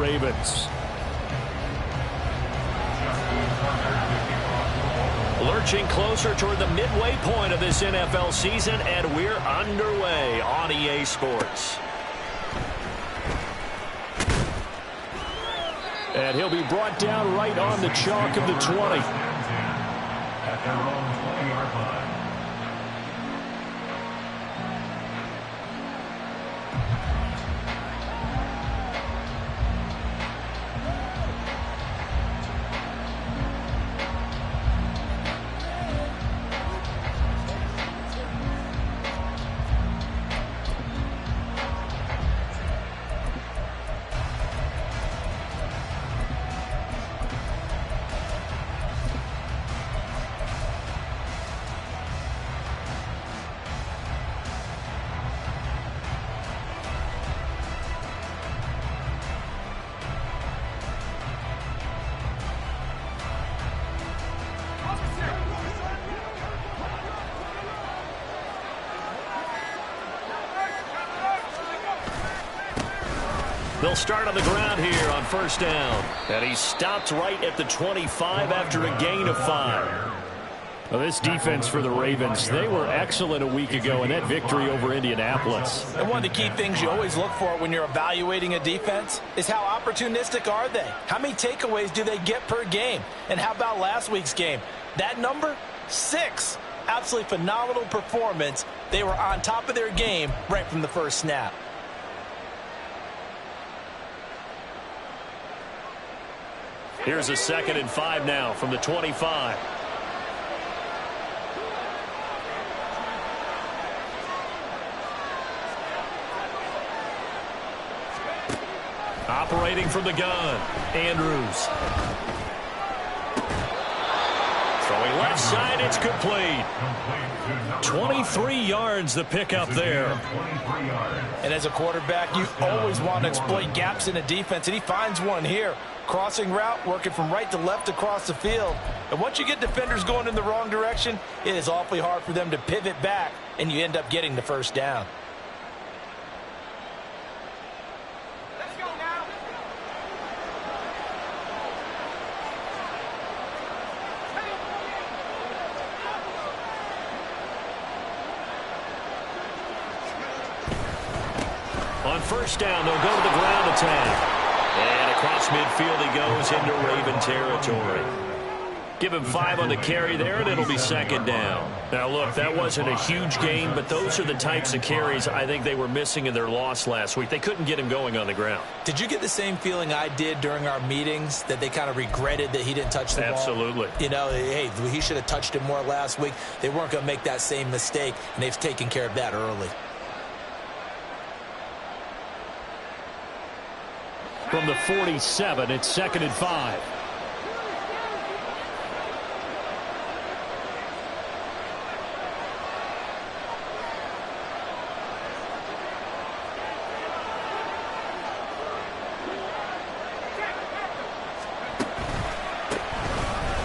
Ravens. Lurching closer toward the midway point of this NFL season, and we're underway on EA Sports. And he'll be brought down right on the chalk of the 20. At their own 20-yard line. They'll start on the ground here on first down. And he stopped right at the 25 after a gain of 5. Well, this defense for the Ravens, they were excellent a week ago in that victory over Indianapolis. And one of the key things you always look for when you're evaluating a defense is how opportunistic are they? How many takeaways do they get per game? And how about last week's game? That number? 6. Absolutely phenomenal performance. They were on top of their game right from the first snap. Here's a 2nd and 5 now from the 25. Operating from the gun, Andrews. Throwing left side, it's complete. 23 yards the pickup there. And as a quarterback, you always want to exploit gaps in a defense, and he finds one here. Crossing route, working from right to left across the field. And once you get defenders going in the wrong direction, it is awfully hard for them to pivot back, and you end up getting the first down. Let's go now. On first down, they'll go to the ground attack. And across midfield he goes into Raven territory. Give him 5 on the carry there, and it'll be 2nd down. Now, look, that wasn't a huge gain, but those are the types of carries I think they were missing in their loss last week. They couldn't get him going on the ground. Did you get the same feeling I did during our meetings, that they kind of regretted that he didn't touch the ball? Absolutely. You know, hey, he should have touched it more last week. They weren't going to make that same mistake, and they've taken care of that early. From the 47, it's 2nd and 5.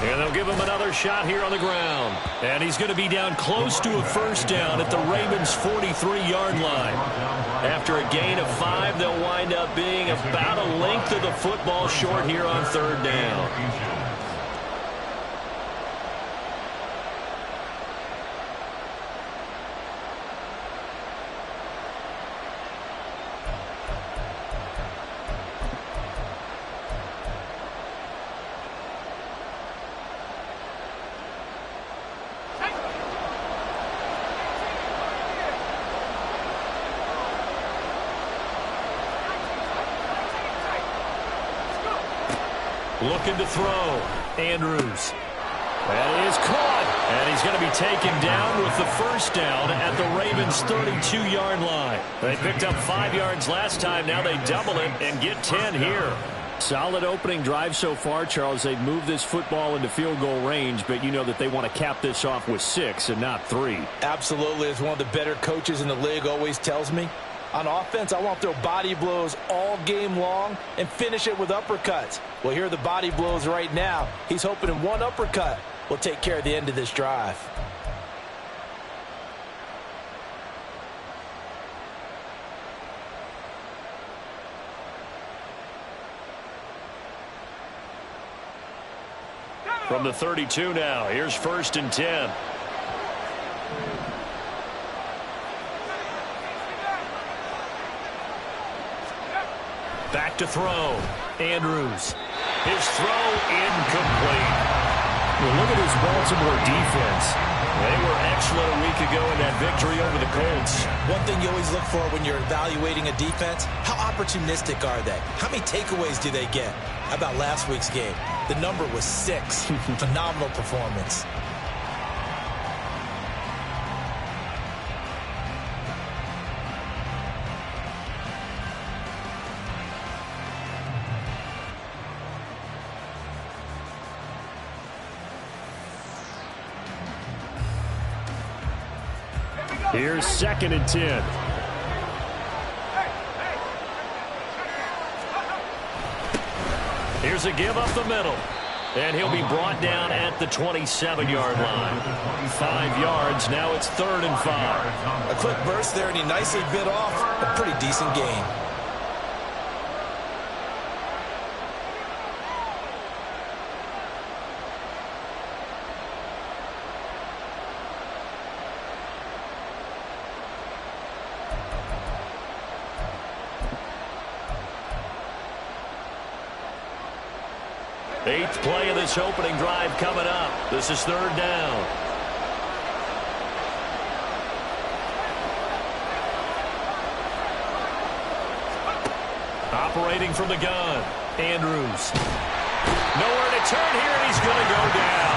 And they'll give him another shot here on the ground. And he's going to be down close to a first down at the Ravens' 43-yard line. After a gain of 5, they'll wind up being about a length of the football short here on 3rd down. Looking to throw. Andrews. That is caught. And he's going to be taken down with the first down at the Ravens' 32-yard line. They picked up 5 yards last time. Now they double it and get 10 here. Solid opening drive so far, Charles. They've moved this football into field goal range, but you know that they want to cap this off with 6 and not 3. Absolutely. As one of the better coaches in the league always tells me, on offense, I want to throw body blows all game long and finish it with uppercuts. Well, here are the body blows right now. He's hoping in one uppercut will take care of the end of this drive. From the 32 now, here's 1st and 10. Back to throw. Andrews. His throw incomplete. Well, look at this Baltimore defense. They were excellent a week ago in that victory over the Colts. One thing you always look for when you're evaluating a defense, how opportunistic are they? How many takeaways do they get? How about last week's game? The number was 6. Phenomenal performance. Here's 2nd and 10. Here's a give up the middle. And he'll be brought down at the 27-yard line. 5 yards. Now it's 3rd and 5. A quick burst there, and he nicely bit off a pretty decent gain. Eighth play of this opening drive coming up. This is 3rd down. Operating from the gun. Andrews. Nowhere to turn here, and he's going to go down.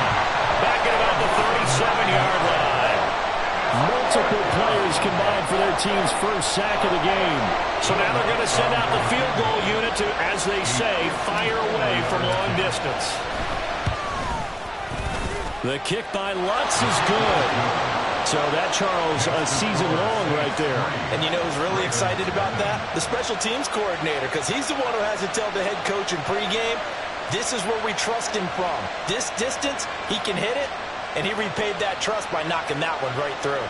Back at about the 37-yard line. Multiple players combined for their team's first sack of the game. So now they're going to send out the field goal unit to, as they say, fire away from long distance. The kick by Lutz is good. So that, Charles, a season long right there. And you know who's really excited about that? The special teams coordinator, because he's the one who has to tell the head coach in pregame, this is where we trust him from. This distance, he can hit it, and he repaid that trust by knocking that one right through.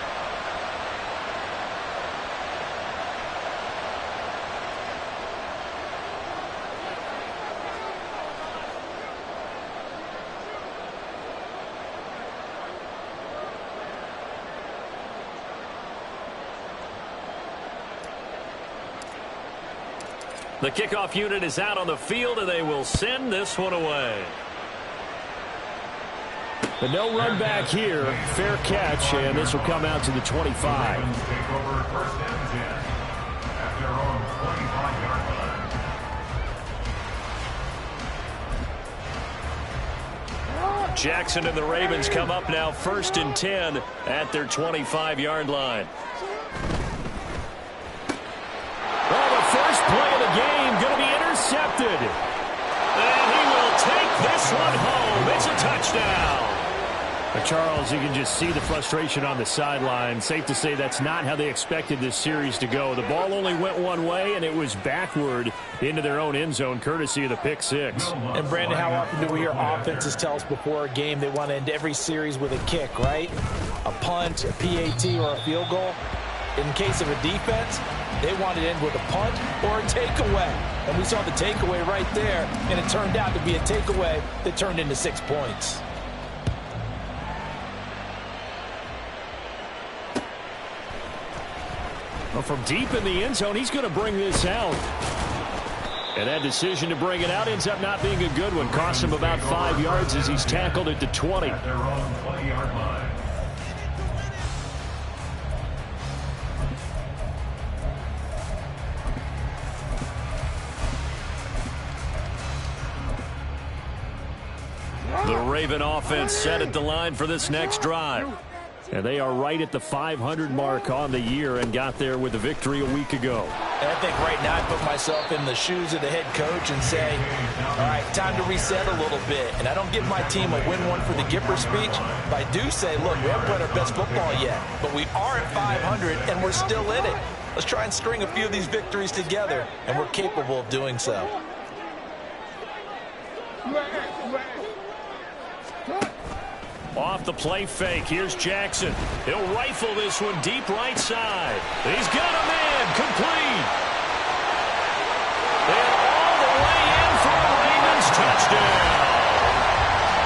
The kickoff unit is out on the field, and they will send this one away. But no run back here. Fair catch, and this will come out to the 25. Jackson and the Ravens come up now 1st and 10 at their 25-yard line. First play of the game going to be intercepted. And he will take this one home. It's a touchdown. But Charles, you can just see the frustration on the sideline. Safe to say that's not how they expected this series to go. The ball only went one way, and it was backward into their own end zone, courtesy of the pick six. And, Brandon, how often do we hear offenses tell us before a game they want to end every series with a kick, right? A punt, a PAT, or a field goal. In case of a defense, they want to end with a punt or a takeaway. And we saw the takeaway right there, and it turned out to be a takeaway that turned into 6 points. Well, from deep in the end zone, he's going to bring this out. And that decision to bring it out ends up not being a good one. Costs him about 5 yards as he's tackled at the 20. At their own 20-yard line. The Raven offense set at the line for this next drive. And they are right at the 500 mark on the year and got there with a victory a week ago. And I think right now I put myself in the shoes of the head coach and say, all right, time to reset a little bit. And I don't give my team a win one for the Gipper speech, but I do say, look, we haven't played our best football yet, but we are at 500 and we're still in it. Let's try and string a few of these victories together, and we're capable of doing so. Off the play fake, here's Jackson. He'll rifle this one deep right side. He's got a man, complete. And all the way in for a Ravens touchdown.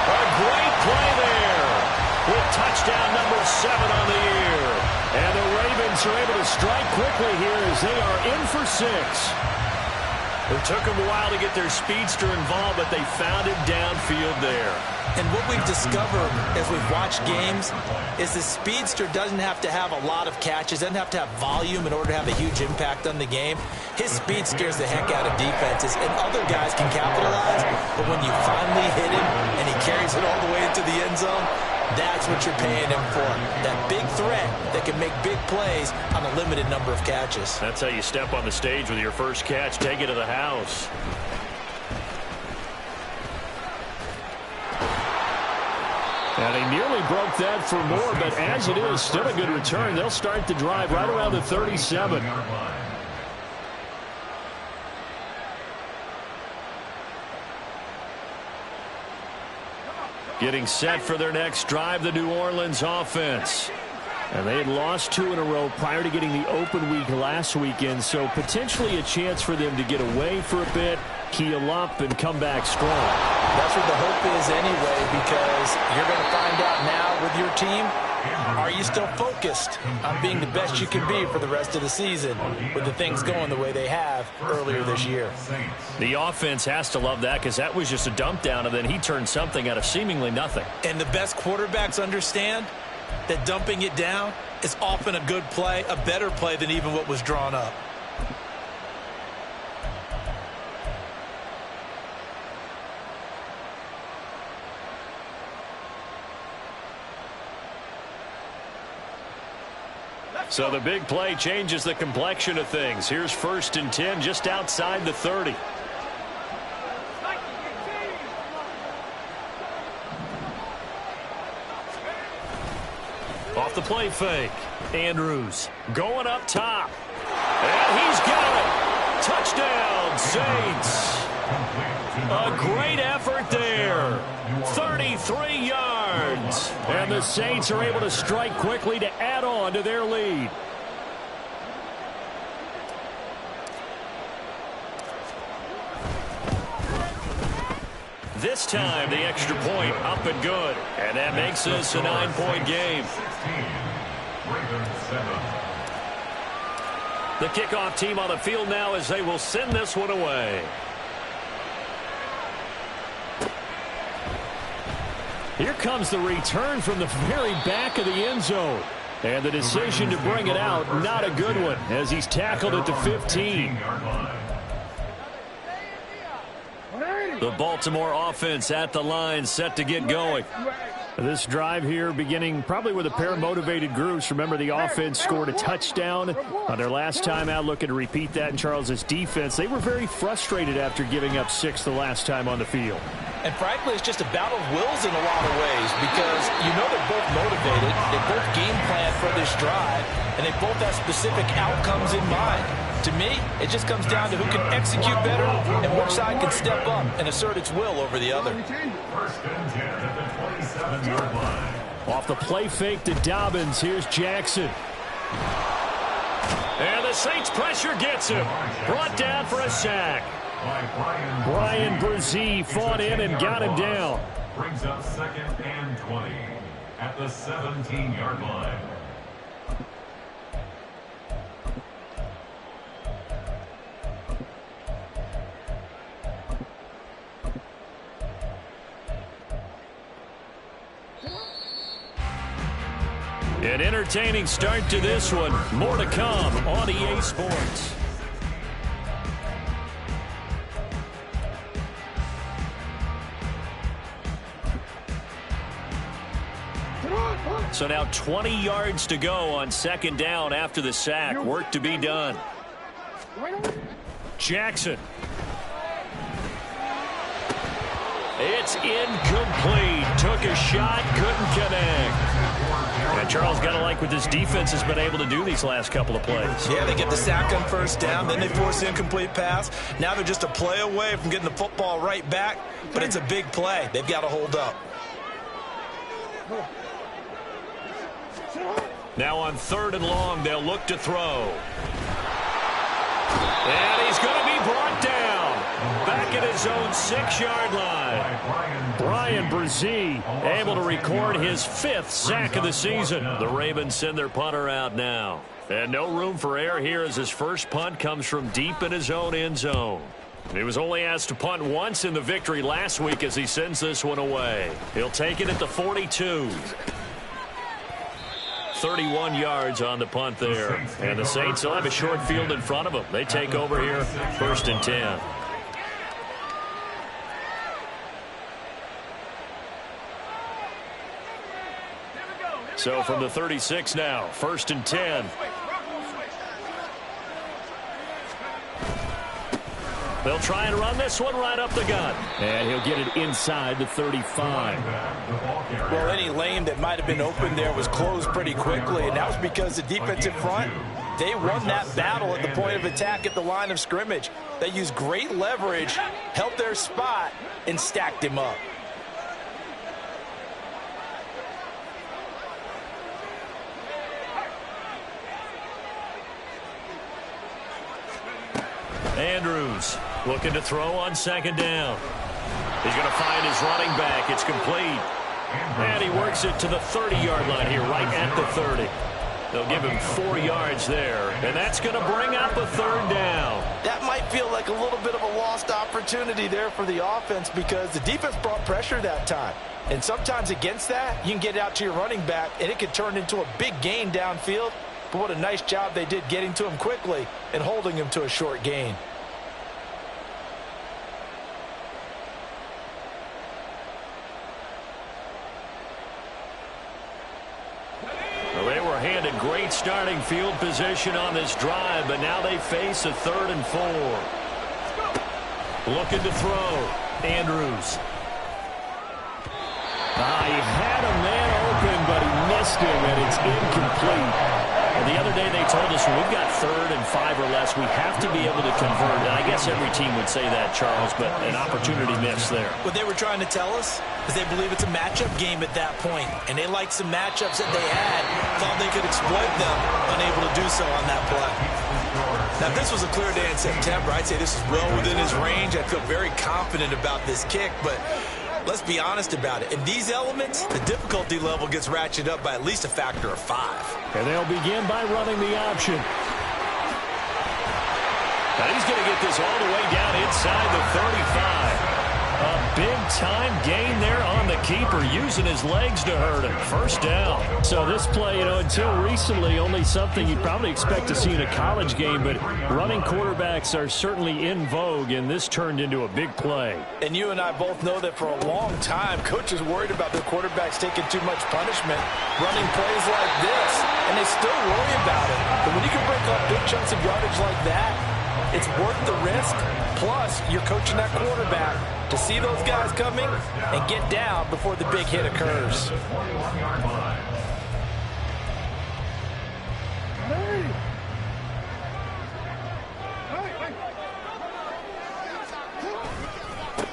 A strike quickly here as they are in for 6. It took them a while to get their speedster involved, but they found him downfield there. And what we've discovered as we've watched games is the speedster doesn't have to have a lot of catches, doesn't have to have volume in order to have a huge impact on the game. His speed scares the heck out of defenses, and other guys can capitalize, but when you finally hit him and he carries it all the way into the end zone, that's what you're paying him for. That big threat that can make big plays on a limited number of catches. That's how you step on the stage with your first catch. Take it to the house. And he nearly broke that for more, but as it is, still a good return. They'll start the drive right around the 37. Getting set for their next drive, the New Orleans offense. And they had lost 2 in a row prior to getting the open week last weekend, so potentially a chance for them to get away for a bit, keel up, and come back strong. That's what the hope is anyway, because you're going to find out now with your team, are you still focused on being the best you can be for the rest of the season with the things going the way they have earlier this year? The offense has to love that because that was just a dump down, and then he turned something out of seemingly nothing. And the best quarterbacks understand that dumping it down is often a good play, a better play than even what was drawn up. So the big play changes the complexion of things. Here's 1st and 10 just outside the 30. Off the play fake. Andrews going up top. And he's got it. Touchdown, Saints. A great effort there. 33 yards. And the Saints are able to strike quickly to add on to their lead. This time, the extra point up and good. And that makes this a 9-point game. The kickoff team on the field now as they will send this one away. Here comes the return from the very back of the end zone. And the decision to bring it out, not a good one, as he's tackled at the 15. The Baltimore offense at the line, set to get going. This drive here beginning probably with a pair of motivated groups. Remember, the offense scored a touchdown on their last time out, looking to repeat that in Charles's defense. They were very frustrated after giving up 6 the last time on the field. And frankly, it's just a battle of wills in a lot of ways, because you know they're both motivated, they both game plan for this drive, and they both have specific outcomes in mind. To me, it just comes down to who can execute better and which side can step up and assert its will over the other. Off the play fake to Dobbins, here's Jackson. And the Saints pressure gets him. Brought down for a sack. Brian Brzee fought in and got him down. Brings up 2nd and 20 at the 17-yard line. An entertaining start to this one. More to come on EA Sports. So now 20 yards to go on 2nd down after the sack. Work to be done. Jackson. It's incomplete. Took a shot, couldn't connect. And Charles, got to like what this defense has been able to do these last couple of plays. Yeah, they get the sack on 1st down, then they force the incomplete pass. Now they're just a play away from getting the football right back, but it's a big play. They've got to hold up. Now on 3rd and long, they'll look to throw. And he's going to be brought down. Back at his own 6-yard line. Brian Brzee able to record his 5th sack of the season. The Ravens send their punter out now. And no room for error here as his first punt comes from deep in his own end zone. He was only asked to punt once in the victory last week as he sends this one away. He'll take it at the 42. 31 yards on the punt there. And the Saints will have a short field in front of them. They take over here, 1st and 10. So from the 36 now, 1st and 10. They'll try and run this one right up the gut. And he'll get it inside the 35. Well, any lane that might have been open there was closed pretty quickly, and that was because the defensive front, they won that battle at the point of attack at the line of scrimmage. They used great leverage, held their spot, and stacked him up. Andrews looking to throw on 2nd down. He's going to find his running back. It's complete. And he works it to the 30-yard line here, right at the 30. They'll give him 4 yards there, and that's going to bring up a 3rd down. That might feel like a little bit of a lost opportunity there for the offense because the defense brought pressure that time. And sometimes against that, you can get out to your running back, and it could turn into a big gain downfield. But what a nice job they did getting to him quickly and holding him to a short gain. Well, they were handed great starting field position on this drive, but now they face a 3rd and 4. Looking to throw. Andrews. He had a man open, but he missed him, and it's incomplete. And the other day they told us when we've got 3rd and 5 or less, we have to be able to convert. And I guess every team would say that, Charles, but an opportunity missed there. What they were trying to tell us is they believe it's a matchup game at that point, and they liked some matchups that they had, thought they could exploit them, unable to do so on that play. Now, if this was a clear day in September, I'd say this is well within his range. I feel very confident about this kick, but let's be honest about it. In these elements, the difficulty level gets ratcheted up by at least a factor of 5. And they'll begin by running the option. Now he's going to get this all the way down inside the 35. A big-time gain there on the keeper, using his legs to hurt him. 1st down. So this play, until recently, only something you'd probably expect to see in a college game, but running quarterbacks are certainly in vogue, and this turned into a big play. And you and I both know that for a long time, coaches worried about their quarterbacks taking too much punishment, running plays like this, and they still worry about it. But when you can break up big chunks of yardage like that, it's worth the risk. Plus, you're coaching that quarterback to see those guys coming and get down before the big hit occurs.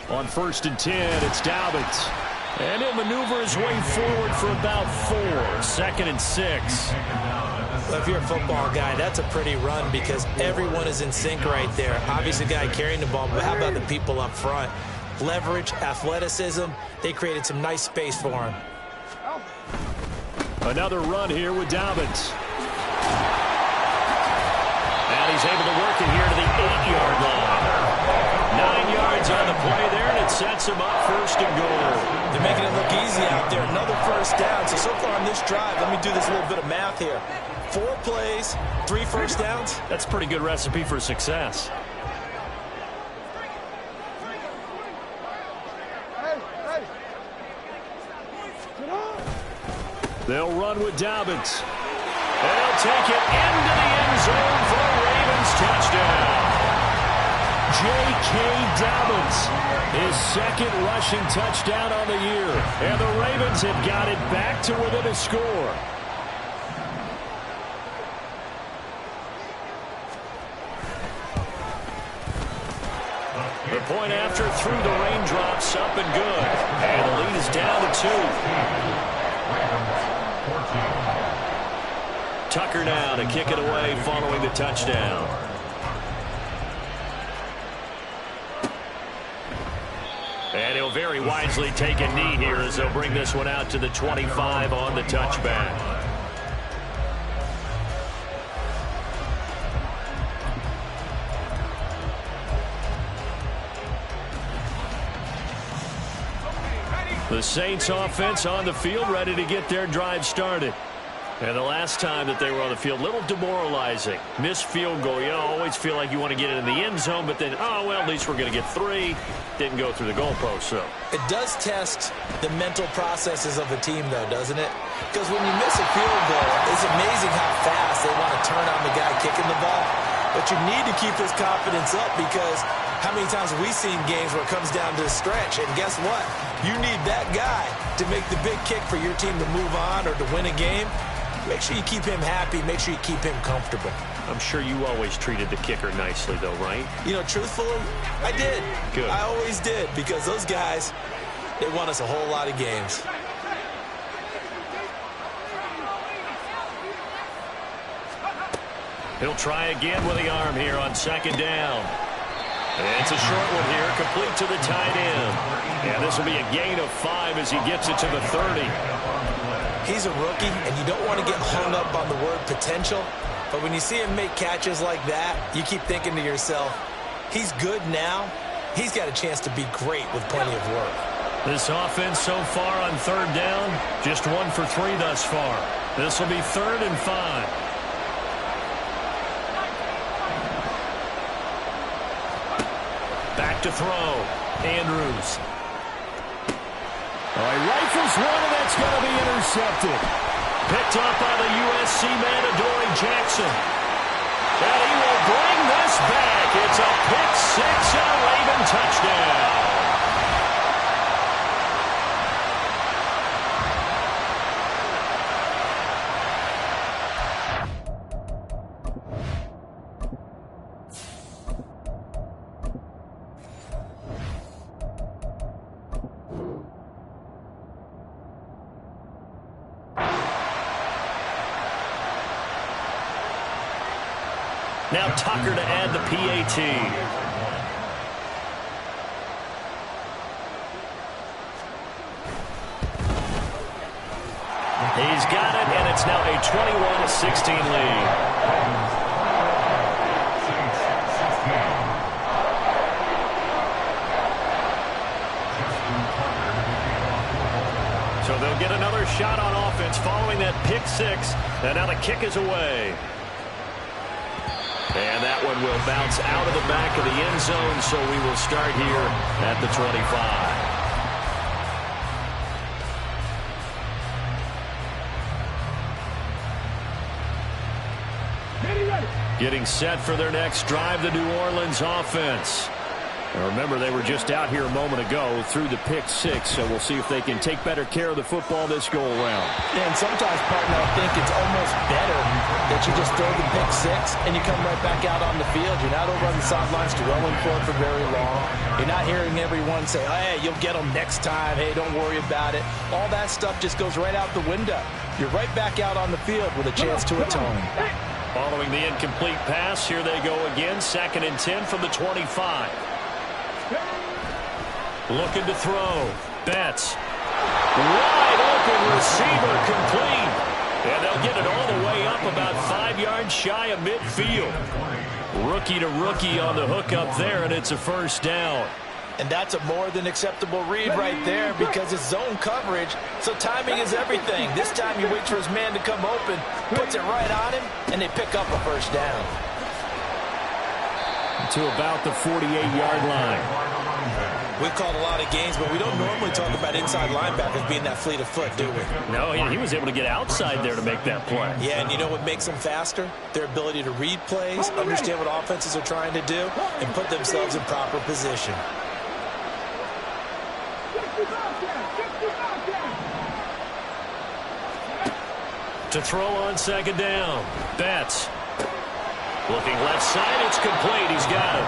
On 1st and 10, it's Dobbins. And he'll maneuver his way forward for about 4. 2nd and 6. Well, if you're a football guy, that's a pretty run because everyone is in sync right there. Obviously, the guy carrying the ball, but how about the people up front? Leverage, athleticism, they created some nice space for him. Another run here with Dobbins. And he's able to work it here to the 8-yard line. 9 yards on the play there, and it sets him up 1st and goal. They're making it look easy out there. Another 1st down. So far on this drive, let me do this little bit of math here. 4 plays, 3 1st downs. That's a pretty good recipe for success. They'll run with Dobbins. They'll take it into the end zone for a Ravens touchdown. J.K. Dobbins, his 2nd rushing touchdown on the year. And the Ravens have got it back to within a score. The point after through the raindrops, up and good. And the lead is down to 2. Tucker now to kick it away following the touchdown. And he'll very wisely take a knee here as they'll bring this one out to the 25 on the touchback. The Saints offense on the field, ready to get their drive started. And the last time that they were on the field, a little demoralizing. Missed field goal. You know, always feel like you want to get it in the end zone, but then, oh, well, at least we're going to get 3. Didn't go through the goalpost, so. It does test the mental processes of a team, though, doesn't it? Because when you miss a field goal, it's amazing how fast they want to turn on the guy kicking the ball. But you need to keep his confidence up because how many times have we seen games where it comes down to the stretch? And guess what? You need that guy to make the big kick for your team to move on or to win a game. Make sure you keep him happy. Make sure you keep him comfortable. I'm sure you always treated the kicker nicely, though, right? You know, truthfully, I did. Good. I always did because those guys, they won us a whole lot of games. He'll try again with the arm here on second down. And it's a short one here, complete to the tight end. And this will be a gain of 5 as he gets it to the 30. He's a rookie, and you don't want to get hung up on the word potential. But when you see him make catches like that, you keep thinking to yourself, he's good now. He's got a chance to be great with plenty of work. This offense so far on third down, just 1 for 3 thus far. This will be 3rd and 5. Back to throw. Andrews. All right, rifles one, and that's going to be intercepted. Picked up by the USC man, Adoree Jackson. And he will bring this back. It's a pick 6 and a Raven touchdown. Now Tucker to add the PAT. He's got it, and it's now a 21-16 lead. So they'll get another shot on offense following that pick 6, and now the kick is away. And that one will bounce out of the back of the end zone, so we will start here at the 25. Getting set for their next drive, the New Orleans offense. And remember, they were just out here a moment ago through the pick 6, so we'll see if they can take better care of the football this go-around. Yeah, and sometimes, partner, I think it's almost better that you just throw the pick 6 and you come right back out on the field. You're not over on the sidelines dwelling for it for very long. You're not hearing everyone say, hey, you'll get them next time. Hey, don't worry about it. All that stuff just goes right out the window. You're right back out on the field with a chance to atone. Following the incomplete pass, here they go again. 2nd and 10 from the 25. Looking to throw. Betts. Wide open receiver complete. And they'll get it all the way up about 5 yards shy of midfield. Rookie to rookie on the hook up there, and it's a first down. And that's a more than acceptable read right there because it's zone coverage, so timing is everything. This time he waits for his man to come open, puts it right on him, and they pick up a first down. To about the 48-yard line. We've called a lot of games, but we don't normally talk about inside linebackers being that fleet of foot, do we? No, he was able to get outside there to make that play. Yeah, and you know what makes them faster? Their ability to read plays, understand what offenses are trying to do, and put themselves in proper position. To throw on 2nd down. Betts. Looking left side, it's complete. He's got it.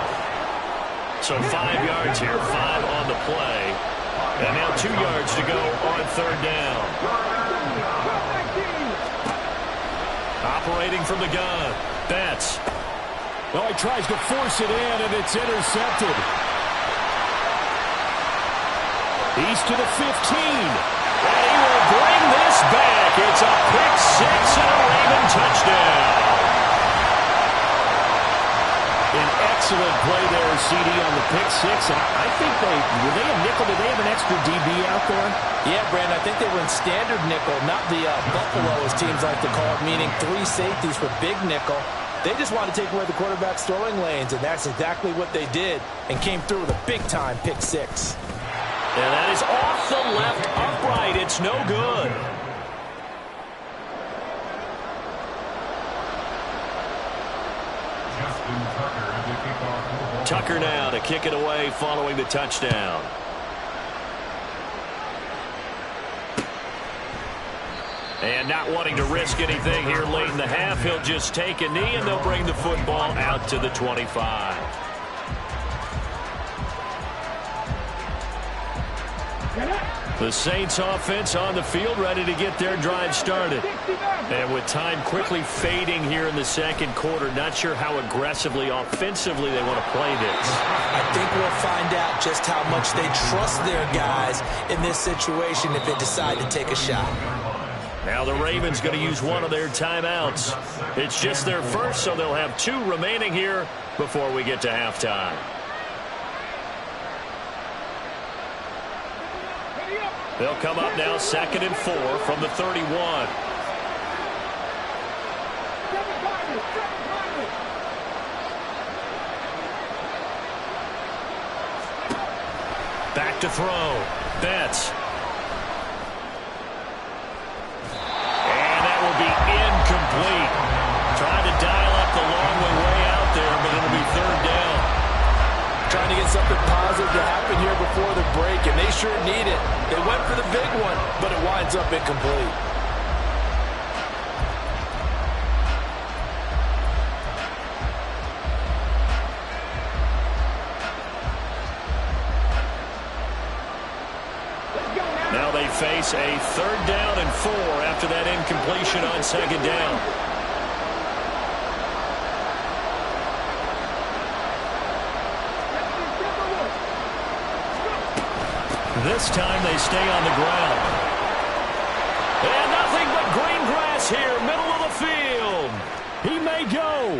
So 5 yards here, 5 on the play. And now 2 yards to go on 3rd down. Operating from the gun. Betts. Well, he tries to force it in, and it's intercepted. He's to the 15. And he will bring this back. It's a pick 6 and a Raven touchdown. An Excellent play there, CD, on the pick six. And I think were they a nickel? Did they have an extra DB out there? Yeah, Brandon, I think they were in standard nickel, not the Buffalo, as teams like to call it, meaning 3 safeties for big nickel. They just wanted to take away the quarterback's throwing lanes, and that's exactly what they did, and came through with a big-time pick six. And that is off the left upright. It's no good. Tucker now to kick it away following the touchdown. And not wanting to risk anything here late in the half, he'll just take a knee, and they'll bring the football out to the 25. The Saints offense on the field, ready to get their drive started. And with time quickly fading here in the second quarter, not sure how aggressively, offensively they want to play this. I think we'll find out just how much they trust their guys in this situation if they decide to take a shot. Now the Ravens going to use one of their timeouts. It's just their first, so they'll have 2 remaining here before we get to halftime. They'll come up now 2nd and 4 from the 31. Back to throw. Betts. And that will be incomplete. Trying to dial up the long way out there, but it'll be 3rd down. Trying to get something positive to happen here before the break, and they sure need it. They went for the big one, but it winds up incomplete. Now they face a 3rd down and 4 after that incompletion on 2nd down. This time they stay on the ground. And nothing but green grass here, middle of the field. He may go.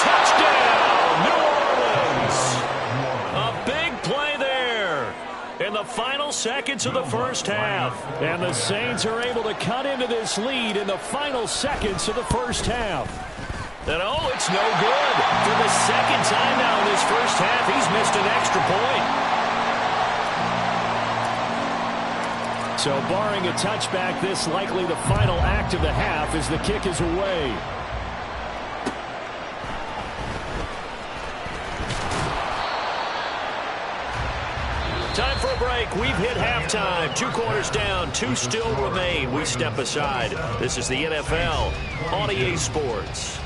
Touchdown, New Orleans. A big play there in the final seconds of the first half. And the Saints are able to cut into this lead in the final seconds of the first half. And oh, it's no good. For the 2nd time now in this first half, he's missed an extra point. So barring a touchback, this likely the final act of the half as the kick is away. Time for a break. We've hit halftime. 2 quarters down. 2 still remain. We step aside. This is the NFL on EA Sports.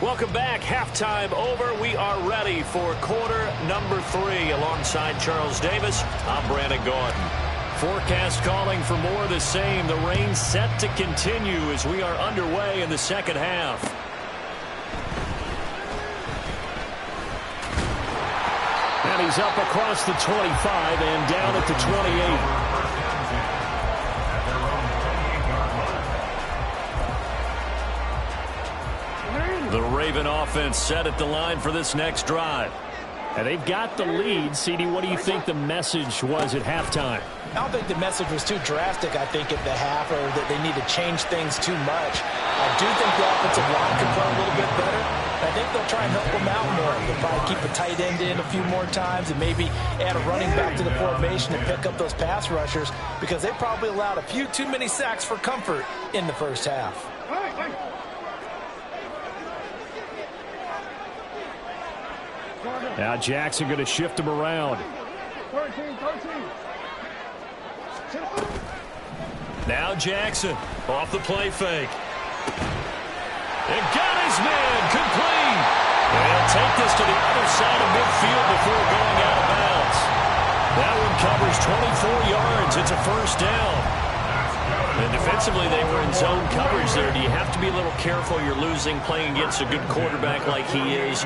Welcome back. Halftime over. We are ready for quarter number 3. Alongside Charles Davis, I'm Brandon Gordon. Forecast calling for more of the same. The rain set to continue as we are underway in the second half. And he's up across the 25 and down at the 28. The Raven offense set at the line for this next drive. And they've got the lead. CD, what do you think the message was at halftime? I don't think the message was too drastic, I think, at the half, or that they need to change things too much. I do think the offensive line can play a little bit better. I think they'll try and help them out more. They'll probably keep a tight end in a few more times and maybe add a running back to the formation and pick up those pass rushers, because they probably allowed a few too many sacks for comfort in the first half. Now Jackson going to shift him around. Now Jackson off the play fake. And got his man complete. And he'll take this to the other side of midfield before going out of bounds. That one covers 24 yards. It's a first down. And defensively, they were in zone coverage there. Do you have to be a little careful? You're losing playing against a good quarterback like he is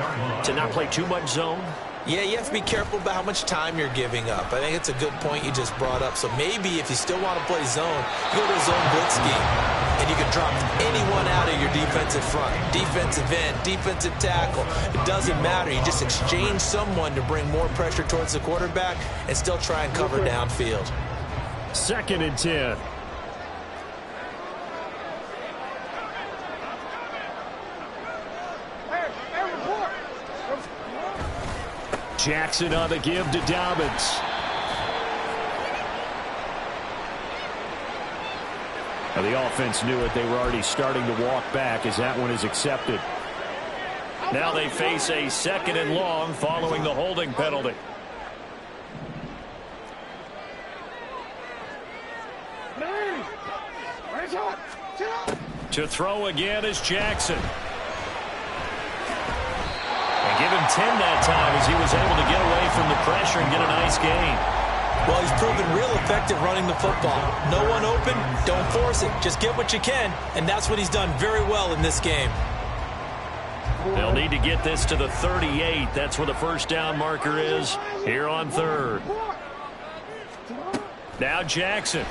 to not play too much zone? Yeah, you have to be careful about how much time you're giving up. I think it's a good point you just brought up. So maybe if you still want to play zone, you go to a zone blitz scheme, and you can drop anyone out of your defensive front, defensive end, defensive tackle. It doesn't matter. You just exchange someone to bring more pressure towards the quarterback and still try and cover downfield. 2nd and 10. Jackson on the give to Dobbins. Now the offense knew it. They were already starting to walk back as that one is accepted. Now they face a 2nd and long following the holding penalty. To throw again is Jackson. Give him 10 that time as he was able to get away from the pressure and get a nice gain. Well, he's proven real effective running the football. No one open, don't force it. Just get what you can, and that's what he's done very well in this game. They'll need to get this to the 38. That's where the first down marker is here on 3rd. Now Jackson.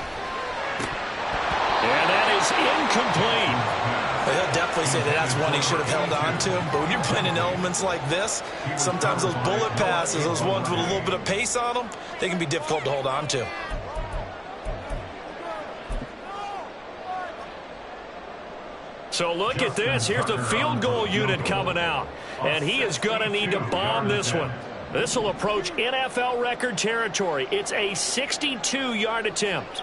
And that is incomplete. He'll definitely say that that's one he should have held on to. But when you're playing in elements like this, sometimes those bullet passes, those ones with a little bit of pace on them, they can be difficult to hold on to. So look at this. Here's the field goal unit coming out. And he is going to need to bomb this one. This will approach NFL record territory. It's a 62-yard attempt.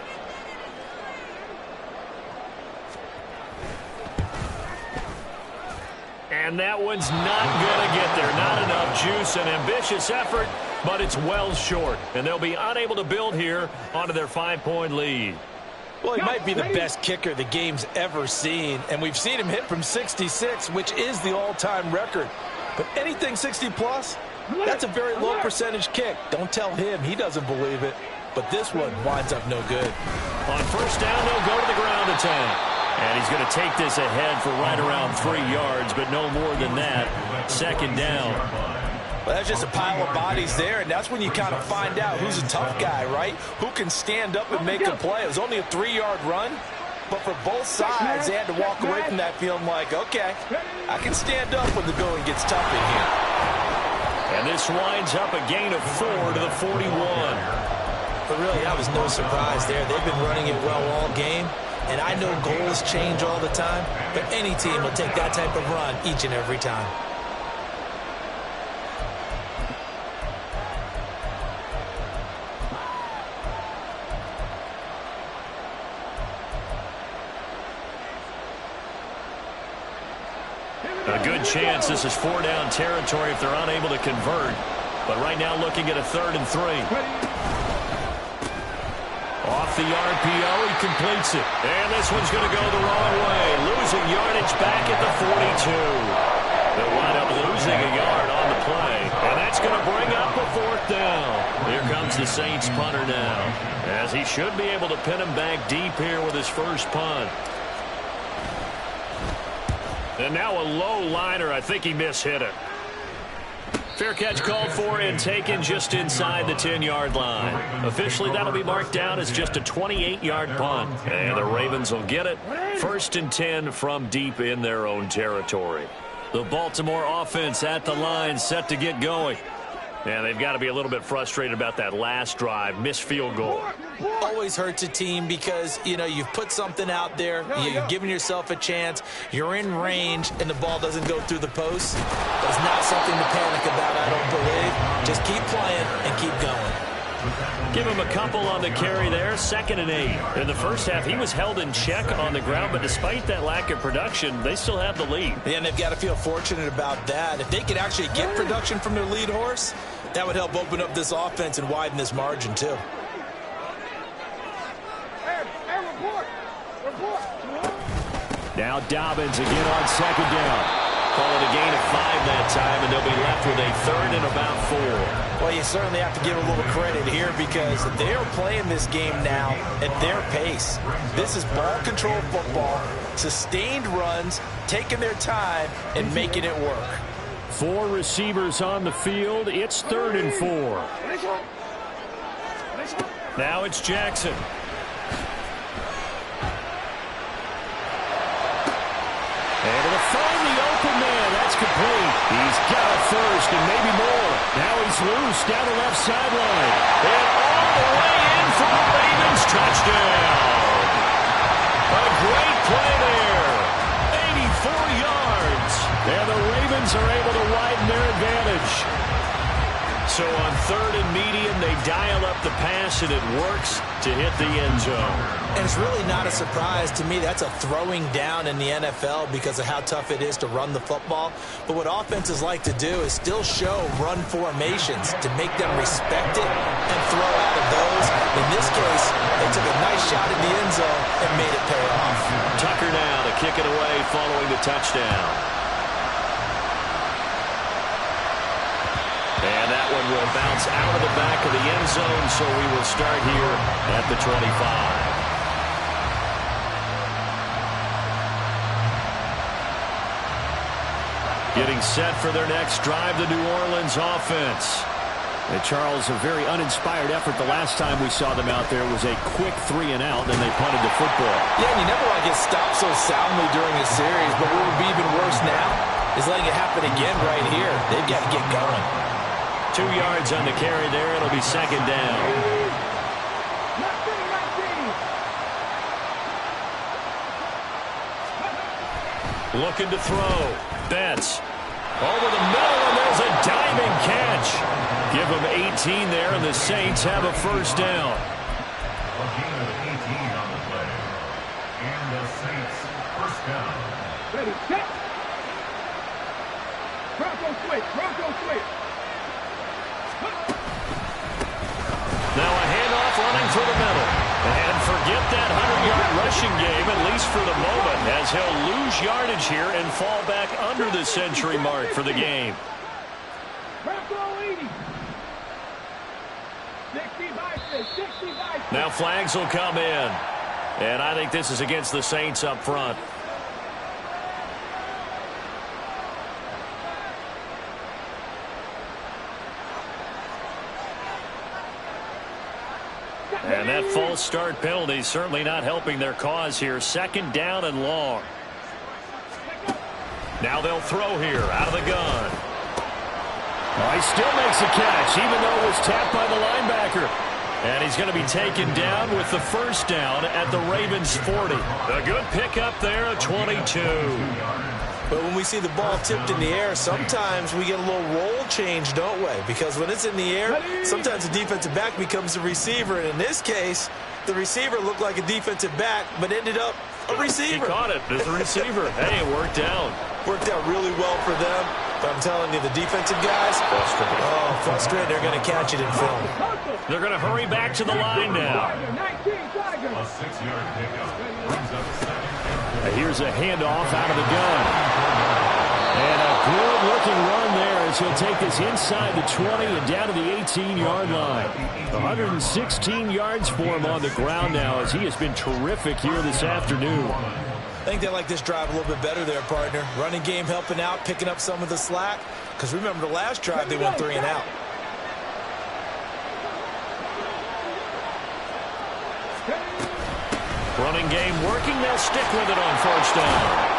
And that one's not going to get there. Not enough juice. An ambitious effort, but it's well short. And they'll be unable to build here onto their 5-point lead. Well, he might be the best kicker the game's ever seen. And we've seen him hit from 66, which is the all-time record. But anything 60-plus, that's a very low percentage kick. Don't tell him he doesn't believe it. But this one winds up no good. On first down, they'll go to the ground attack. And he's going to take this ahead for right around 3 yards, but no more than that. 2nd down. Well, that's just a pile of bodies there, and that's when you kind of find out who's a tough guy, right? Who can stand up and make a play. It was only a 3-yard run, but for both sides, they had to walk away from that feeling like, okay, I can stand up when the going gets tough in here. And this winds up a gain of 4 to the 41. But really, that was no surprise there. They've been running it well all game. And I know goals change all the time, but any team will take that type of run each and every time. A good chance this is 4-down territory if they're unable to convert. But right now looking at a 3rd and 3. Off the RPO, he completes it. And this one's going to go the wrong way. Losing yardage back at the 42. They'll wind up losing a yard on the play. And that's going to bring up a 4th down. Here comes the Saints punter now, as he should be able to pin him back deep here with his first punt. And now a low liner. I think he mishit it. Fair catch called for and taken just inside the 10-yard line. Officially, that'll be marked down as just a 28-yard punt. And the Ravens will get it. 1st and 10 from deep in their own territory. The Baltimore offense at the line, set to get going. And they've got to be a little bit frustrated about that last drive, missed field goal. Always hurts a team because, you know, you've put something out there, you've given yourself a chance, you're in range, and the ball doesn't go through the post. That's not something to panic about, I don't believe. Just keep playing and keep going. Give him a couple on the carry there. 2nd and 8. In the first half, he was held in check on the ground, but despite that lack of production, they still have the lead. And they've got to feel fortunate about that. If they could actually get production from their lead horse, that would help open up this offense and widen this margin, too. Now Dobbins again on 2nd down. Call it a gain of 5 that time, and they'll be left with a 3rd and about 4. Well, you certainly have to give a little credit here because they are playing this game now at their pace. This is ball control football, sustained runs, taking their time, and making it work. 4 receivers on the field. It's 3rd and 4. Now it's Jackson. And to find the open man. That's complete. He's got it first and maybe more. Now he's loose down the left sideline. And all the way in for the Ravens touchdown. A great play there. 84 yards. And the Ravens are able to widen their advantage. So on 3rd and medium, they dial up the pass, and it works to hit the end zone. And it's really not a surprise to me. That's a throwing down in the NFL because of how tough it is to run the football. But what offenses like to do is still show run formations to make them respect it and throw out of those. In this case, they took a nice shot in the end zone and made it pay off. Tucker now to kick it away following the touchdown. And that one will bounce out of the back of the end zone, so we will start here at the 25. Getting set for their next drive, the New Orleans offense. And Charles, a very uninspired effort the last time we saw them out there was a quick 3 and out, and they punted the football. Yeah, and you never want to get stopped so soundly during a series, but what would be even worse now is letting it happen again right here. They've got to get going. 2 yards on the carry there. It'll be 2nd down. Looking to throw. Betts. Over the middle, and there's a diving catch. Give them 18 there, and the Saints have a 1st down. A gain of 18 on the play. And the Saints 1st down. Ready, set. Bronco switch, Bronco switch. Now a handoff running through the middle. And forget that 100-yard rushing game, at least for the moment, as he'll lose yardage here and fall back under the century mark for the game. Now flags will come in. And I think this is against the Saints up front. And that false start penalty is certainly not helping their cause here. 2nd down and long. Now they'll throw here out of the gun. Oh, he still makes a catch, even though it was tapped by the linebacker. And he's going to be taken down with the 1st down at the Ravens 40. A good pickup there at 22. But when we see the ball tipped in the air, sometimes we get a little roll change, don't we? Because when it's in the air, sometimes the defensive back becomes the receiver. And in this case, the receiver looked like a defensive back, but ended up a receiver. He caught it as a receiver. Hey, it worked out. Worked out really well for them. But I'm telling you, the defensive guys, frustrated. They're going to catch it in film. They're going to hurry back to the line now. A 6-yard pickup brings up 2nd. Here's a handoff out of the gun. And a good-looking run there as he'll take this inside the 20 and down to the 18-yard line. 116 yards for him on the ground now as he has been terrific here this afternoon. I think they like this drive a little bit better there, partner. Running game helping out, picking up some of the slack. Because remember the last drive, they went 3 and out. Running game working. They'll stick with it on 1st down.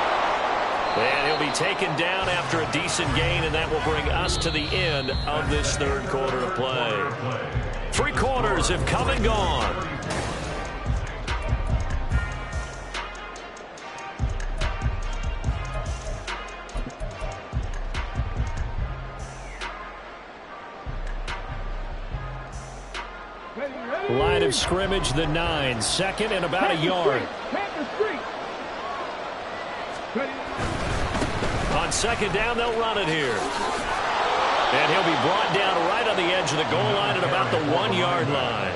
And he'll be taken down after a decent gain, and that will bring us to the end of this 3rd quarter of play. 3 quarters have come and gone. Line of scrimmage, the 9. 2nd and about a yard. On 2nd down, they'll run it here. And he'll be brought down right on the edge of the goal line at about the 1-yard line.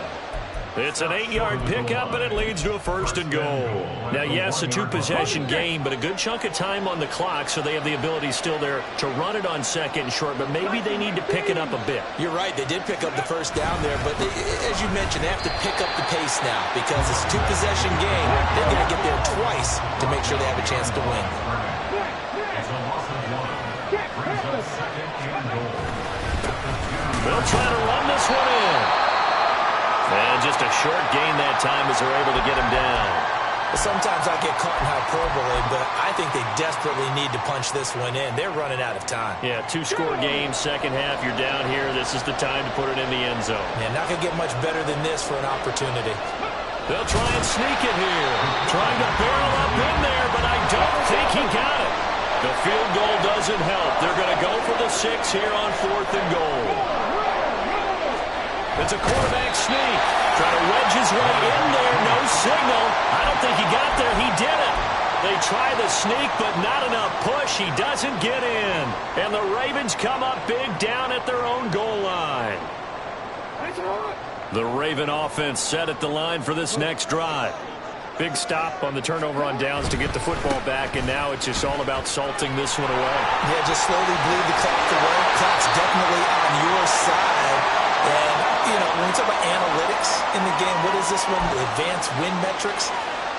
It's an 8-yard pickup, and it leads to a 1st and goal. Now, yes, a 2-possession game, but a good chunk of time on the clock, so they have the ability still there to run it on 2nd and short, but maybe they need to pick it up a bit. You're right. They did pick up the 1st down there, but as you mentioned, they have to pick up the pace now because it's a 2-possession game. They've got to get there twice to make sure they have a chance to win. It's a loss of 1. Brings up second and goal. They'll try to run this one in. And just a short gain that time as they're able to get him down. Sometimes I get caught in hyperbole, but I think they desperately need to punch this one in. They're running out of time. Yeah, 2-score game, second half, you're down here. This is the time to put it in the end zone. Yeah, not going to get much better than this for an opportunity. They'll try and sneak it here. Trying to barrel up in there, but I don't think he got it. The field goal doesn't help. They're going to go for the 6 here on 4th and goal. It's a quarterback sneak. Trying to wedge his way in there. No signal. I don't think he got there. He did it. They try the sneak, but not enough push. He doesn't get in. And the Ravens come up big down at their own goal line. The Raven offense set at the line for this next drive. Big stop on the turnover on downs to get the football back, and now it's just all about salting this one away. Yeah, just slowly bleed the clock away. Clock's definitely on your side. And, you know, when we talk about analytics in the game, what is this one? The advanced win metrics?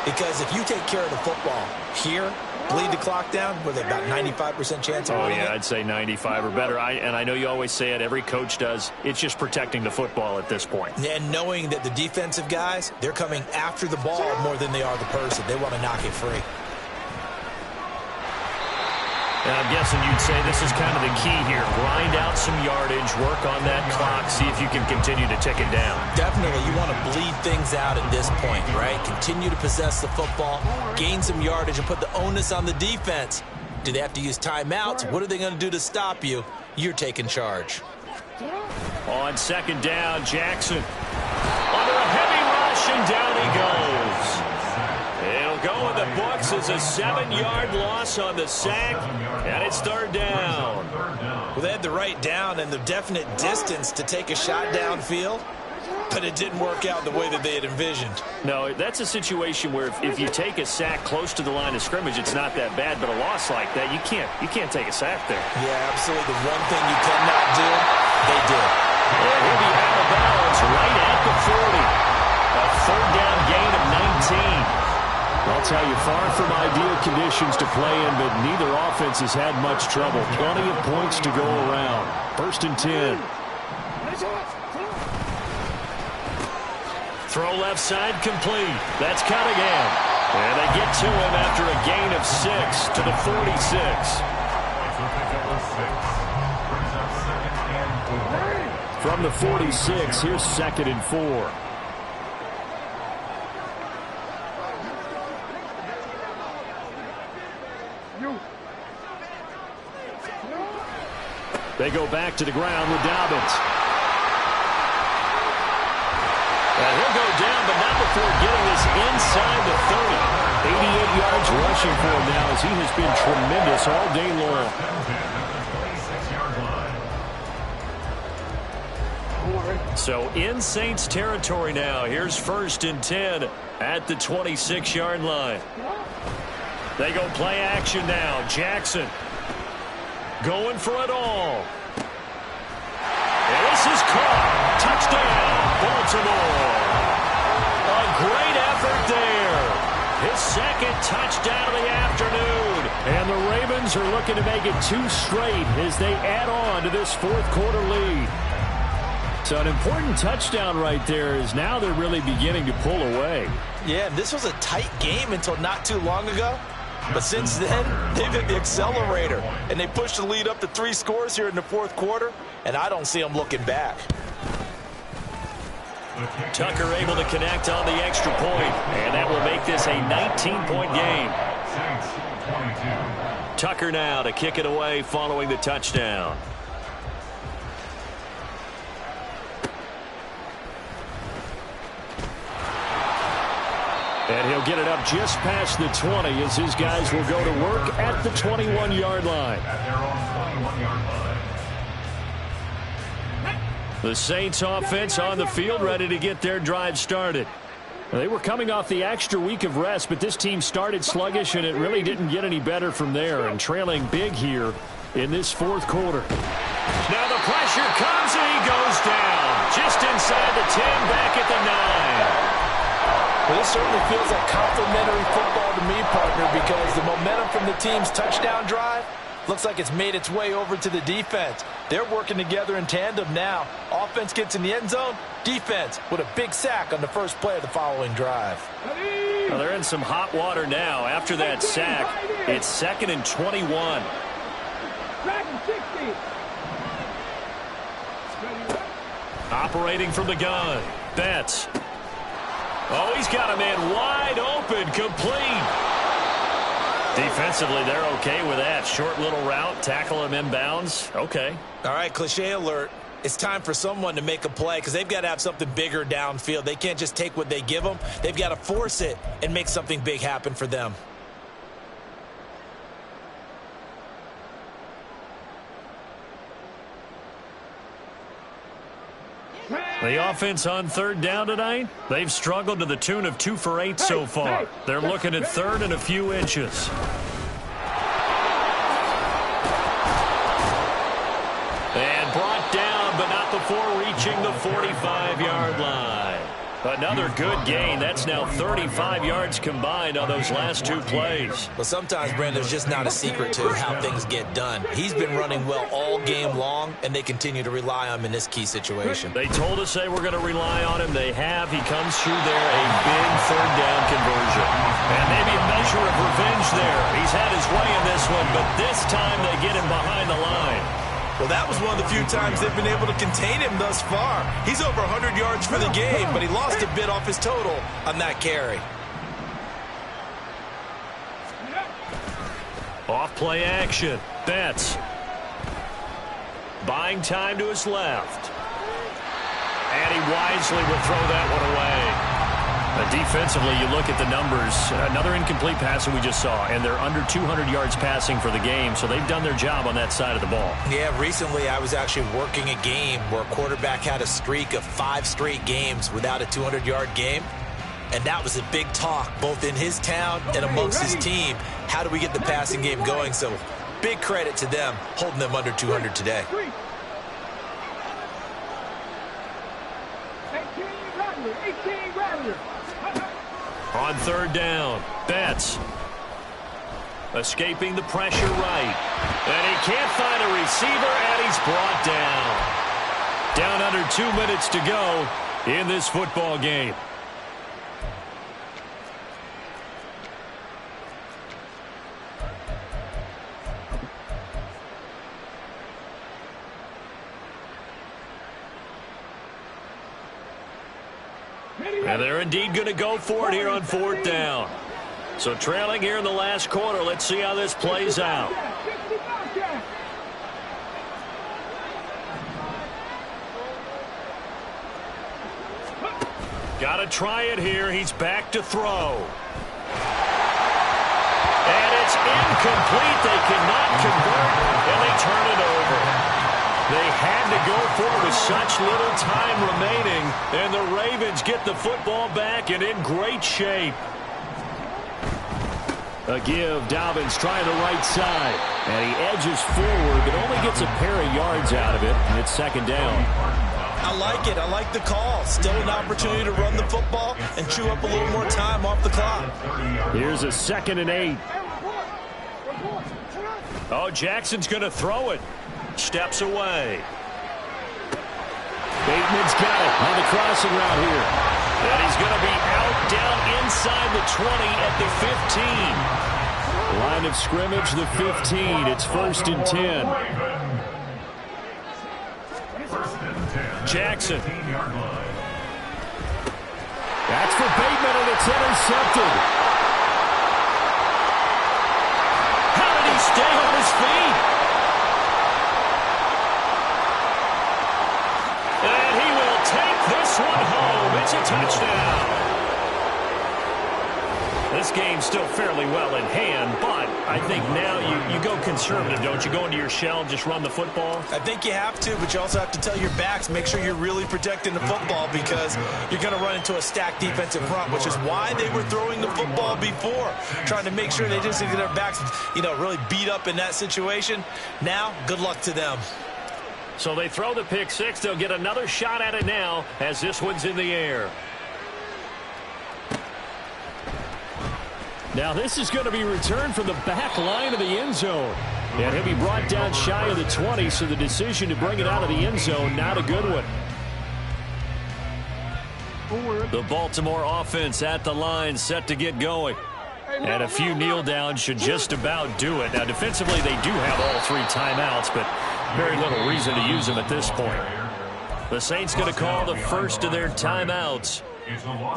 Because if you take care of the football here, bleed the clock down, with about 95% chance of winning yeah, it? I'd say 95 or better. And I know you always say it, every coach does. It's just protecting the football at this point. And knowing that the defensive guys, they're coming after the ball more than they are the person. They want to knock it free. And I'm guessing you'd say this is kind of the key here. Grind out some yardage, work on that clock, see if you can continue to tick it down. Definitely, you want to bleed things out at this point, right? Continue to possess the football, gain some yardage, and put the onus on the defense. Do they have to use timeouts? What are they going to do to stop you? You're taking charge. On 2nd down, Jackson under a heavy rush, and down he goes. It'll go in the books as a 7-yard loss on the sack, and it's 3rd down. Well, they had the right down and the definite distance to take a shot downfield, but it didn't work out the way that they had envisioned. No, that's a situation where if you take a sack close to the line of scrimmage, it's not that bad, but a loss like that, you can't take a sack there. Yeah, absolutely. The one thing you cannot do, they did. And he'll be out of bounds right at the 40. A 3rd down gain of 19. I'll tell you, far from ideal conditions to play in, but neither offense has had much trouble. Plenty of points to go around. 1st and 10. Throw left side complete. That's Cunningham. And they get to him after a gain of 6 to the 46. From the 46, here's 2nd and 4. They go back to the ground with Dobbins. And he'll go down, but not before getting this inside the 30. 88 yards rushing for him now as he has been tremendous all day long. So in Saints territory now. Here's 1st and 10 at the 26-yard line. They go play action now. Jackson going for it all. And this is caught. Touchdown, Baltimore. A great effort there. His 2nd touchdown of the afternoon. And the Ravens are looking to make it 2 straight as they add on to this 4th quarter lead. So an important touchdown right there is now they're really beginning to pull away. Yeah, this was a tight game until not too long ago. But since then, they've hit the accelerator, and they pushed the lead up to 3 scores here in the 4th quarter, and I don't see them looking back. Tucker able to connect on the extra point, and that will make this a 19-point game. Tucker now to kick it away following the touchdown. And he'll get it up just past the 20 as his guys will go to work at the 21-yard line. At their own 21-yard line. The Saints offense on the field ready to get their drive started. They were coming off the extra week of rest, but this team started sluggish, and it really didn't get any better from there, and trailing big here in this 4th quarter. Now the pressure comes, and he goes down. Just inside the 10, back at the 9. Well, this certainly feels like complimentary football to me, partner, because the momentum from the team's touchdown drive Looks like it's made its way over to the defense. They're working together in tandem now. Offense gets in the end zone. Defense with a big sack on the first play of the following drive. Well, they're in some hot water now. After that sack, it's 2nd and 21. Operating from the gun. Betts. Oh, he's got a man wide open, complete. Defensively, they're okay with that. Short little route, tackle him inbounds. Okay. All right, cliche alert. It's time for someone to make a play because they've got to have something bigger downfield. They can't just take what they give them. They've got to force it and make something big happen for them. The offense on 3rd down tonight, they've struggled to the tune of 2 for 8 so far. They're looking at 3rd and a few inches. And brought down, but not before reaching the 45-yard line. Another good gain. That's now 35 yards combined on those last 2 plays. Well, sometimes, Brand, there's just not a secret to how things get done. He's been running well all game long, and they continue to rely on him in this key situation. They told us they were going to rely on him. They have. He comes through there, a big 3rd down conversion. And maybe a measure of revenge there. He's had his way in this one, but this time they get him behind the line. Well, that was one of the few times they've been able to contain him thus far. He's over 100 yards for the game, but he lost a bit off his total on that carry. Off play action. Betts. Buying time to his left. And he wisely will throw that one away. Defensively, you look at the numbers. Another incomplete pass that we just saw, and they're under 200 yards passing for the game, so they've done their job on that side of the ball. Yeah, recently I was actually working a game where a quarterback had a streak of 5 straight games without a 200-yard game, and that was a big talk both in his town and amongst his team. How do we get the passing game going? So big credit to them holding them under 200 today. On 3rd down, Betts escaping the pressure right. And he can't find a receiver, and he's brought down. Down under 2 minutes to go in this football game. And they're indeed going to go for it here on 4th down. So trailing here in the last quarter. Let's see how this plays out. Got to try it here. He's back to throw. And it's incomplete. They cannot convert, and they turn it over. They had to go for it with such little time remaining, and the Ravens get the football back and in great shape. A give. Dobbins trying the right side, and he edges forward, but only gets a pair of yards out of it, and it's 2nd down. I like it. I like the call. Still an opportunity to run the football and chew up a little more time off the clock. Here's a 2nd and 8. Oh, Jackson's going to throw it. Steps away. Bateman's got it on the crossing route here. And he's going to be out down inside the 20 at the 15. Line of scrimmage, the 15. It's 1st and 10. Jackson. That's for Bateman, and it's intercepted. How did he stay on his feet? And he will take this one home. It's a touchdown. This game's still fairly well in hand, but I think now you go conservative, don't you? Go into your shell and just run the football? I think you have to, but you also have to tell your backs, make sure you're really protecting the football because you're going to run into a stacked defensive front, which is why they were throwing the football before, trying to make sure they just get their backs, really beat up in that situation. Now, good luck to them. So they throw the pick six. They'll get another shot at it now as this one's in the air. Now this is going to be returned from the back line of the end zone. And he'll be brought down shy of the 20, so the decision to bring it out of the end zone, not a good one. The Baltimore offense at the line, set to get going. And a few kneel downs should just about do it. Now, defensively, they do have all 3 timeouts, but very little reason to use them at this point. The Saints going to call the first of their timeouts,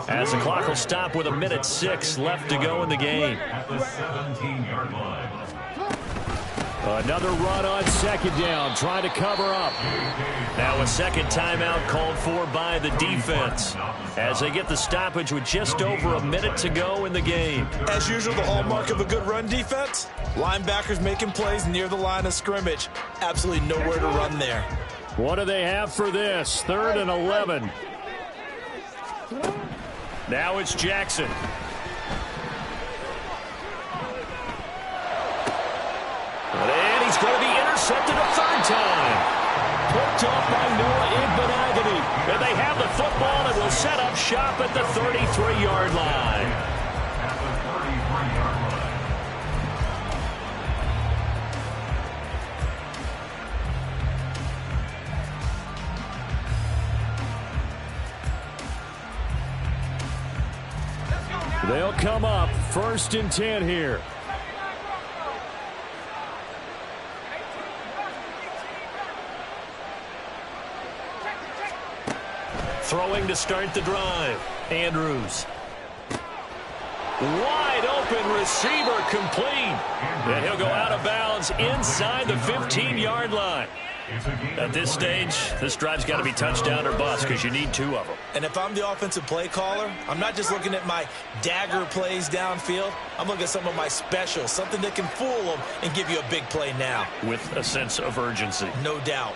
as the clock will stop with 1:06 left to go in the game. At the 17-yard line. Another run on second down, trying to cover up. Now a second timeout called for by the defense, as they get the stoppage with just over a minute to go in the game. As usual, the hallmark of a good run defense, linebackers making plays near the line of scrimmage. Absolutely nowhere to run there. What do they have for this? 3rd and 11. Now it's Jackson. And he's going to be intercepted a 3rd time. Picked off by Noah Igbenogany. And they have the football and will set up shop at the 33-yard line. At the 33-yard line. They'll come up 1st and 10 here. Throwing to start the drive. Andrews. Wide open receiver, complete. And he'll go out of bounds inside the 15-yard line. At this stage, this drive's got to be touchdown or bust, because you need 2 of them. And if I'm the offensive play caller, I'm not just looking at my dagger plays downfield. I'm looking at some of my specials, something that can fool them and give you a big play now. With a sense of urgency. No doubt.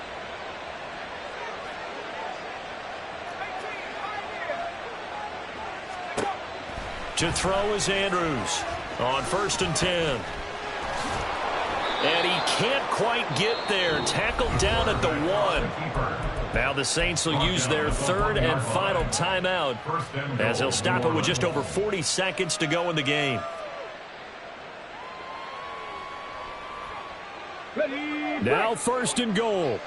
To throw is Andrews on 1st and 10. And he can't quite get there. Tackled down at the 1. Now the Saints will use their 3rd and final timeout, as they'll stop it with just over 40 seconds to go in the game. Now 1st and goal.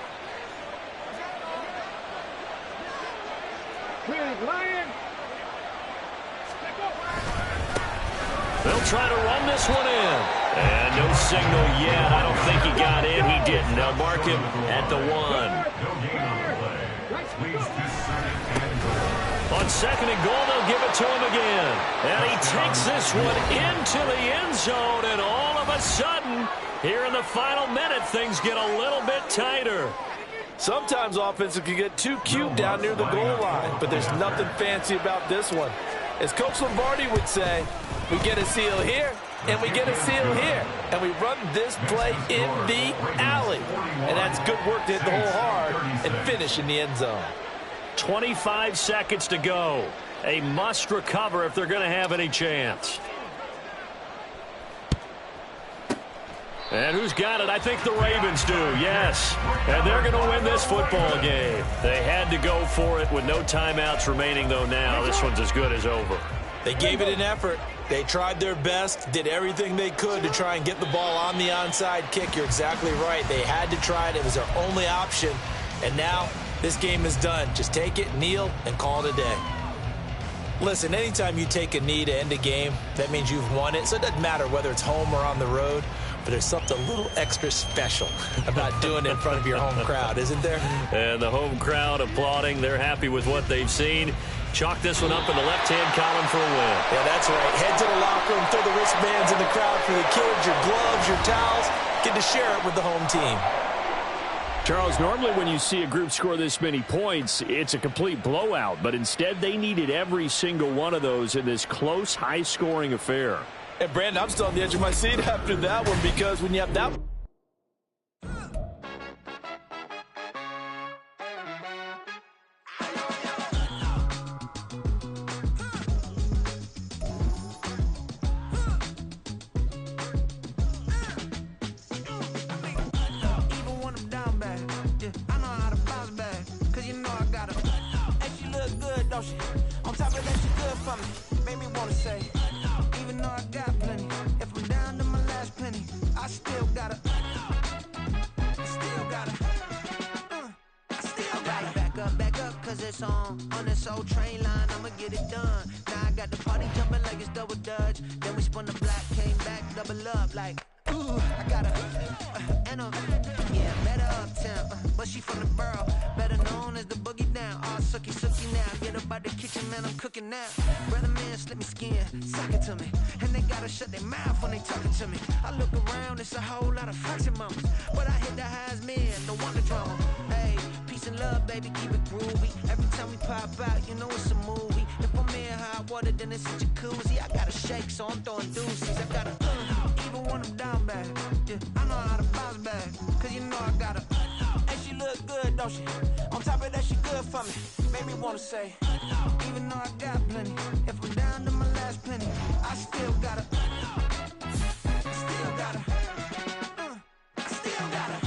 They'll try to run this one in. And no signal yet. I don't think he got in. He didn't. They'll mark him at the 1. On 2nd and goal, they'll give it to him again. And he takes this one into the end zone. And all of a sudden, here in the final minute, things get a little bit tighter. Sometimes offenses can get too cute down near the goal line, but there's nothing fancy about this one. As Coach Lombardi would say, we get a seal here, and we get a seal here, and we run this play in the alley. And that's good work to hit the hole hard and finish in the end zone. 25 seconds to go. A must recover if they're going to have any chance. And who's got it? I think the Ravens do, yes. And they're going to win this football game. They had to go for it with no timeouts remaining, though, now. This one's as good as over. They gave it an effort. They tried their best, did everything they could to try and get the ball on the onside kick. You're exactly right. They had to try it. It was their only option. And now this game is done. Just take it, kneel, and call it a day. Listen, anytime you take a knee to end a game, that means you've won it. So it doesn't matter whether it's home or on the road. But there's something a little extra special about doing it in front of your home crowd, isn't there? And the home crowd applauding. They're happy with what they've seen. Chalk this one up in the left-hand column for a win. Yeah, that's right. Head to the locker room, throw the wristbands in the crowd for the kids, your gloves, your towels. Get to share it with the home team. Charles, normally when you see a group score this many points, it's a complete blowout. But instead, they needed every single one of those in this close, high-scoring affair. And, Brandon, I'm still on the edge of my seat after that one, because when you have that... On top of that, she good for me. Made me wanna say, even though I got plenty, if I'm down to my last penny, I still gotta song on this old train line, I'ma get it done. Now I got the party jumping like it's double dutch. Then we spun the block, came back, double up like, ooh, I got a, and a, yeah, better uptown, but she from the borough, better known as the boogie down. All sucky now, get up out the kitchen, man, I'm cooking now. Brother man, slip me skin, suck it to me, and they gotta shut their mouth when they talking to me. I look around, it's a whole lot of fraction mamas, but I hit the highs, man, no wonder drama. Hey, peace and love, baby, keep it groovy. Every time we pop out, you know it's a movie. If I'm in hot water, then it's a jacuzzi. I gotta shake, so I'm throwing deuces. I gotta, even when I'm down bad, yeah, I know how to bounce back, cause you know I gotta, and she look good, don't she? On top of that, she good for me. Made me wanna say, even though I got plenty, if I'm down to my last penny, I still gotta, still gotta, I still gotta.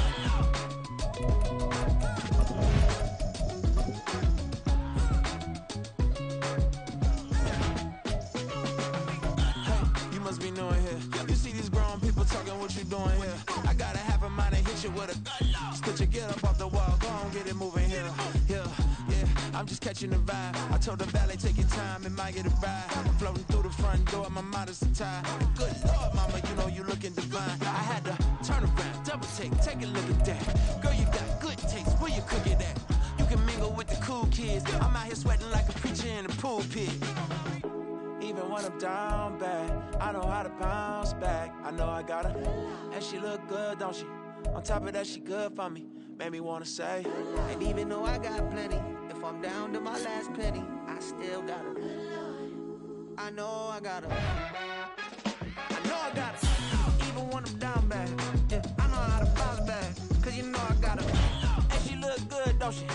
Hey, you must be knowing here. You see these grown people talking, what you doing here? I got a half a mind to hit you with a split you, get up off the wall, go on, get it moving here. Yeah, I'm just catching the vibe. I told the valet, take your time, it might get a ride. I'm floating through the front door, my mind is a tie. Good Lord, mama, you know you looking divine. I had to turn around, double take a look at that. Girl, you got good taste, where you cook it at? You can mingle with the cool kids. I'm out here sweating like a preacher in a pulpit. Even when I'm down bad, I know how to bounce back. I know I gotta, and she look good, don't she? On top of that, she good for me. Made me wanna say, and even though I got plenty, if I'm down to my last penny, I still gotta, I know I gotta, I know I gotta, even when I'm down bad, yeah, I know how to bounce back, cause you know I gotta, and she look good, don't she?